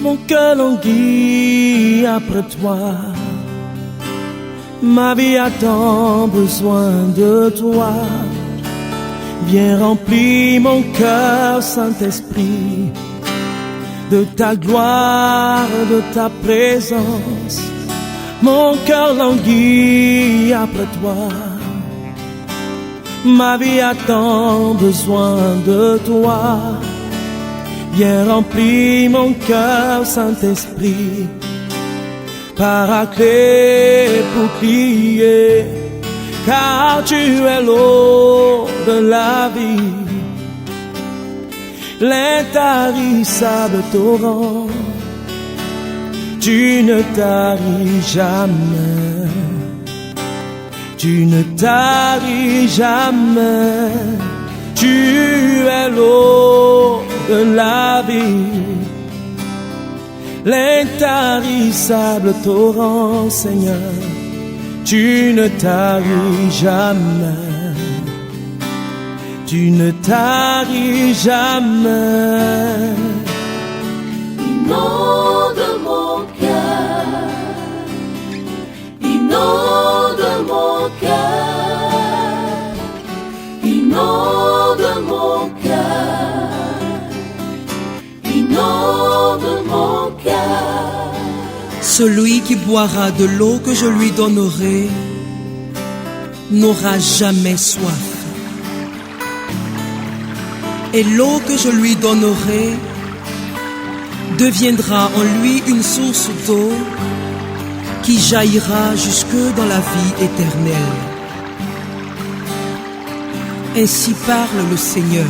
Mon cœur languit après toi. Ma vie a tant besoin de toi. Viens remplir mon cœur, Saint-Esprit, de ta gloire, de ta présence. Mon cœur languit après toi. Ma vie a tant besoin de toi. Viens remplir mon cœur, Saint-Esprit, Paraclet, bouclier, car tu es l'eau de la vie, l'intarissable torrent. Tu ne taris jamais, tu ne taris jamais. Tu es l'eau de la vie, l'intarissable torrent, Seigneur. Tu ne taris jamais, tu ne taris jamais. Inonde mon cœur, inonde mon cœur, inonde mon cœur, inonde mon cœur. Celui qui boira de l'eau que je lui donnerai n'aura jamais soif. Et l'eau que je lui donnerai deviendra en lui une source d'eau qui jaillira jusque dans la vie éternelle. Ainsi parle le Seigneur.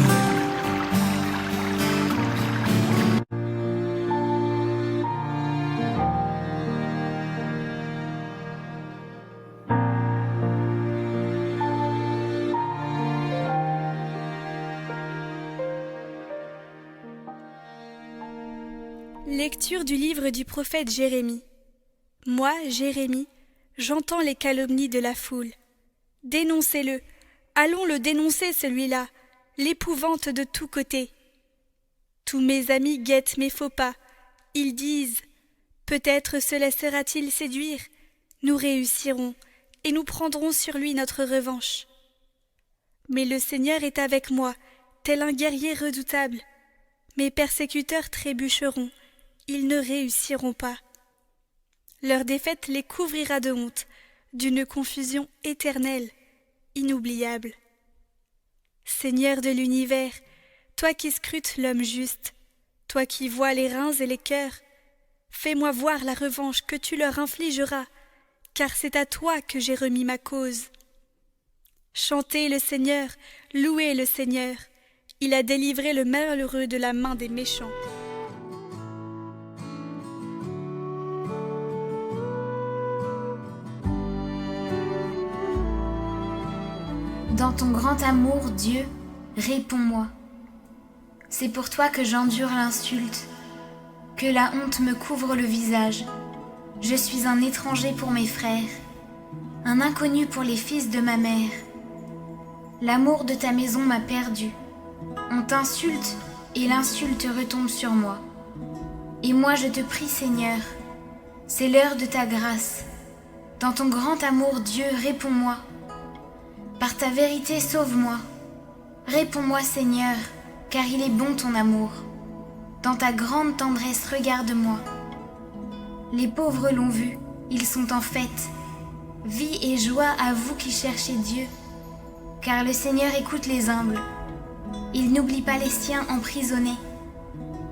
Lecture du livre du prophète Jérémie. Moi, Jérémie, j'entends les calomnies de la foule. Dénoncez-le, allons le dénoncer celui-là, l'épouvante de tous côtés. Tous mes amis guettent mes faux pas. Ils disent « Peut-être se laissera-t-il séduire. Nous réussirons et nous prendrons sur lui notre revanche. » Mais le Seigneur est avec moi, tel un guerrier redoutable. Mes persécuteurs trébucheront, ils ne réussiront pas. Leur défaite les couvrira de honte, d'une confusion éternelle, inoubliable. Seigneur de l'univers, toi qui scrutes l'homme juste, toi qui vois les reins et les cœurs, fais-moi voir la revanche que tu leur infligeras, car c'est à toi que j'ai remis ma cause. Chantez le Seigneur, louez le Seigneur, il a délivré le malheureux de la main des méchants. Dans ton grand amour, Dieu, réponds-moi. C'est pour toi que j'endure l'insulte, que la honte me couvre le visage. Je suis un étranger pour mes frères, un inconnu pour les fils de ma mère. L'amour de ta maison m'a perdu. On t'insulte et l'insulte retombe sur moi. Et moi je te prie, Seigneur, c'est l'heure de ta grâce. Dans ton grand amour, Dieu, réponds-moi. Par ta vérité, sauve-moi. Réponds-moi, Seigneur, car il est bon ton amour. Dans ta grande tendresse, regarde-moi. Les pauvres l'ont vu, ils sont en fête. Vie et joie à vous qui cherchez Dieu, car le Seigneur écoute les humbles. Il n'oublie pas les siens emprisonnés.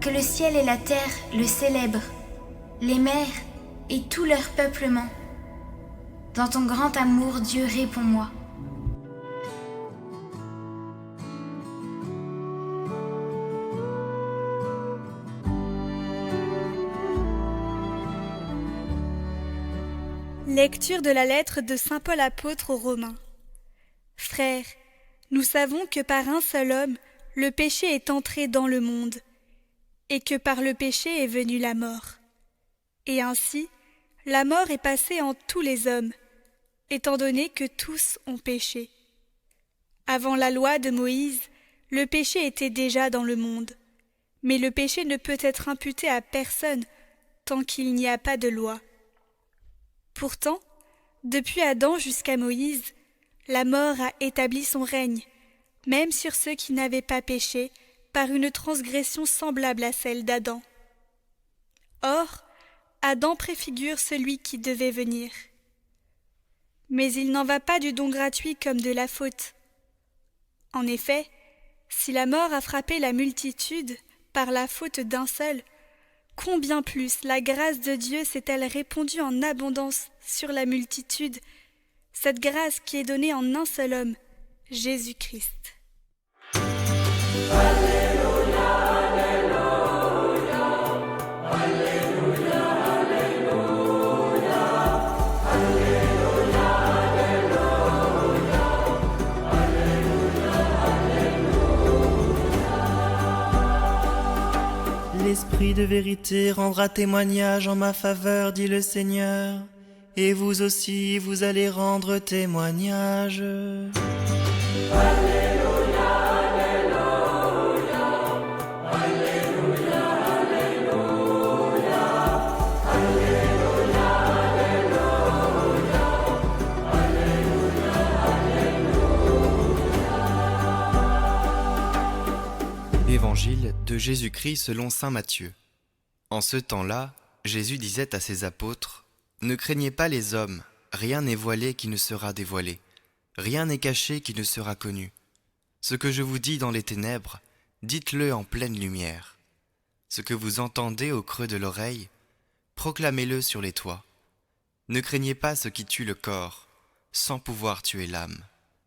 Que le ciel et la terre le célèbrent, les mers et tout leur peuplement. Dans ton grand amour, Dieu, réponds-moi. Lecture de la lettre de saint Paul apôtre aux Romains. Frères, nous savons que par un seul homme, le péché est entré dans le monde, et que par le péché est venue la mort. Et ainsi, la mort est passée en tous les hommes, étant donné que tous ont péché. Avant la loi de Moïse, le péché était déjà dans le monde, Mais le péché ne peut être imputé à personne tant qu'il n'y a pas de loi. Pourtant, depuis Adam jusqu'à Moïse, la mort a établi son règne, même sur ceux qui n'avaient pas péché, par une transgression semblable à celle d'Adam. Or, Adam préfigure celui qui devait venir. Mais il n'en va pas du don gratuit comme de la faute. En effet, si la mort a frappé la multitude par la faute d'un seul, combien plus la grâce de Dieu s'est-elle répandue en abondance sur la multitude, cette grâce qui est donnée en un seul homme, Jésus-Christ. L'esprit de vérité rendra témoignage en ma faveur, dit le Seigneur, et vous aussi, vous allez rendre témoignage. Évangile de Jésus-Christ selon saint Matthieu. En ce temps-là, Jésus disait à ses apôtres : « Ne craignez pas les hommes, rien n'est voilé qui ne sera dévoilé, rien n'est caché qui ne sera connu. Ce que je vous dis dans les ténèbres, dites-le en pleine lumière. Ce que vous entendez au creux de l'oreille, proclamez-le sur les toits. Ne craignez pas ce qui tue le corps, sans pouvoir tuer l'âme.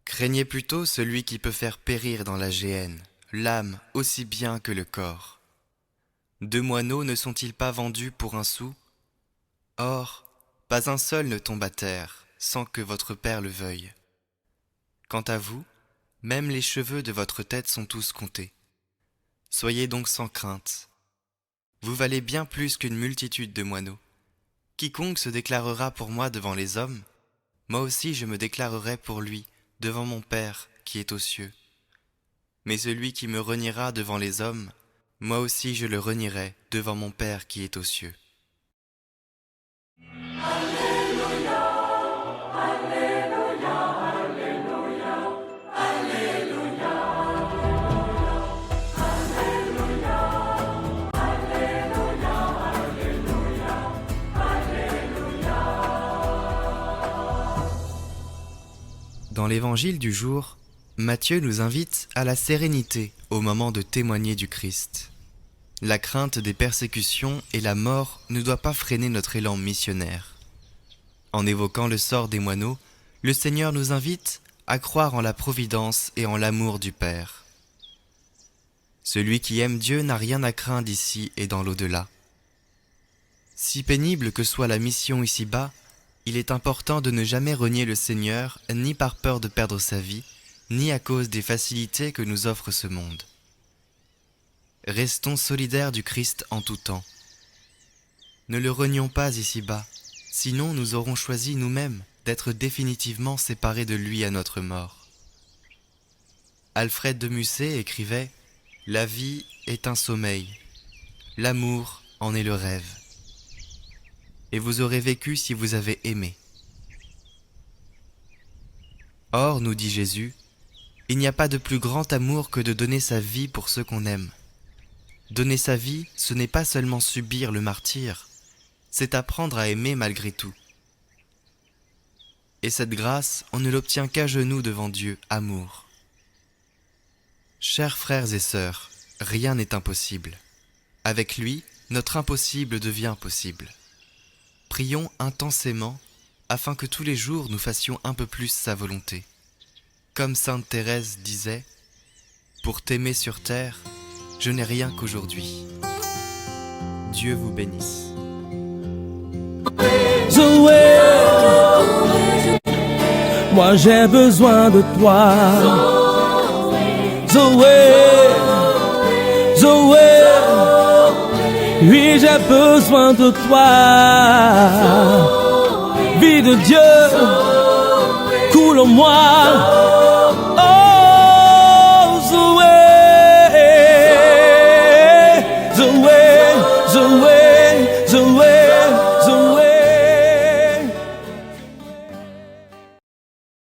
Craignez plutôt celui qui peut faire périr dans la géhenne l'âme aussi bien que le corps. 2 moineaux ne sont-ils pas vendus pour un sou ? Or, pas un seul ne tombe à terre sans que votre Père le veuille. Quant à vous, même les cheveux de votre tête sont tous comptés. Soyez donc sans crainte. Vous valez bien plus qu'une multitude de moineaux. Quiconque se déclarera pour moi devant les hommes, moi aussi je me déclarerai pour lui devant mon Père qui est aux cieux. Mais celui qui me reniera devant les hommes, moi aussi je le renierai devant mon Père qui est aux cieux. Alléluia, Alléluia, Alléluia, Alléluia, Alléluia, Alléluia, Alléluia, Alléluia. Dans l'évangile du jour, Matthieu nous invite à la sérénité au moment de témoigner du Christ. La crainte des persécutions et la mort ne doit pas freiner notre élan missionnaire. En évoquant le sort des moineaux, le Seigneur nous invite à croire en la providence et en l'amour du Père. Celui qui aime Dieu n'a rien à craindre ici et dans l'au-delà. Si pénible que soit la mission ici-bas, il est important de ne jamais renier le Seigneur, ni par peur de perdre sa vie, ni à cause des facilités que nous offre ce monde. Restons solidaires du Christ en tout temps. Ne le renions pas ici-bas, sinon nous aurons choisi nous-mêmes d'être définitivement séparés de lui à notre mort. Alfred de Musset écrivait « La vie est un sommeil, l'amour en est le rêve. Et vous aurez vécu si vous avez aimé. » Or, nous dit Jésus, il n'y a pas de plus grand amour que de donner sa vie pour ceux qu'on aime. Donner sa vie, ce n'est pas seulement subir le martyre, c'est apprendre à aimer malgré tout. Et cette grâce, on ne l'obtient qu'à genoux devant Dieu, amour. Chers frères et sœurs, rien n'est impossible. Avec lui, notre impossible devient possible. Prions intensément afin que tous les jours nous fassions un peu plus sa volonté. Comme sainte Thérèse disait, « Pour t'aimer sur terre, je n'ai rien qu'aujourd'hui. » Dieu vous bénisse. Zoé, moi j'ai besoin de toi. Zoé, Zoé, oui j'ai besoin de toi. Vie de Dieu, coule en moi. Oh Zoé, away.